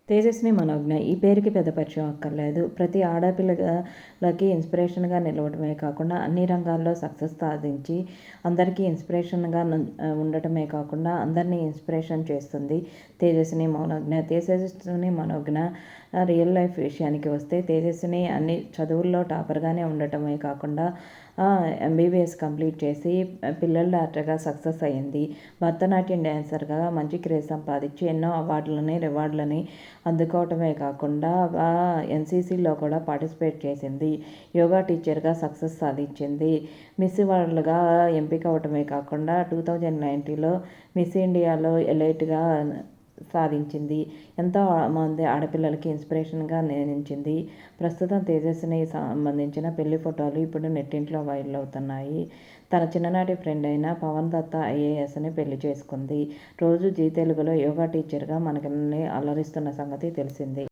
తేజస్విని మనోజ్ఞ ఈ పేరుకి పెద్ద పరిచయం అక్కర్లేదు. ప్రతి ఆడపిల్లలకి ఇన్స్పిరేషన్గా నిలవడమే కాకుండా అన్ని రంగాల్లో సక్సెస్ సాధించి అందరికీ ఇన్స్పిరేషన్గా ఉండటమే కాకుండా అందరినీ ఇన్స్పిరేషన్ చేస్తుంది తేజస్విని మనోజ్ఞ. తేజస్విని మనోజ్ఞ రియల్ లైఫ్ విషయానికి వస్తే తేజస్విని అన్ని చదువుల్లో టాపర్గానే ఉండటమే కాకుండా ఎంబీబీఎస్ కంప్లీట్ చేసి పిల్లల డాక్టర్గా సక్సెస్ అయ్యింది. భరతనాట్యం డ్యాన్సర్గా మంచి క్రేజ్ సంపాదించి ఎన్నో అవార్డులని రివార్డులని అందుకోవటమే కాకుండా ఎన్సీసీలో కూడా పార్టిసిపేట్ చేసింది. యోగా టీచర్గా సక్సెస్ సాధించింది. మిస్ వరల్డ్గా ఎంపిక అవటమే కాకుండా 2019లో మిస్ ఇండియాలో ఎలైట్గా సాధించింది. ఎంతో మంది ఆడపిల్లలకి ఇన్స్పిరేషన్గా నిలిచింది. ప్రస్తుతం తేజస్విని సంబంధించిన పెళ్లి ఫోటోలు ఇప్పుడు నెట్టింట్లో వైరల్ అవుతున్నాయి. తన చిన్ననాటి ఫ్రెండ్ అయిన పవన్ దత్త ఐఏఎస్ని పెళ్లి చేసుకుంది. రోజు జీ తెలుగులో యోగా టీచర్గా మనల్ని అలరిస్తున్న సంగతి తెలిసిందే.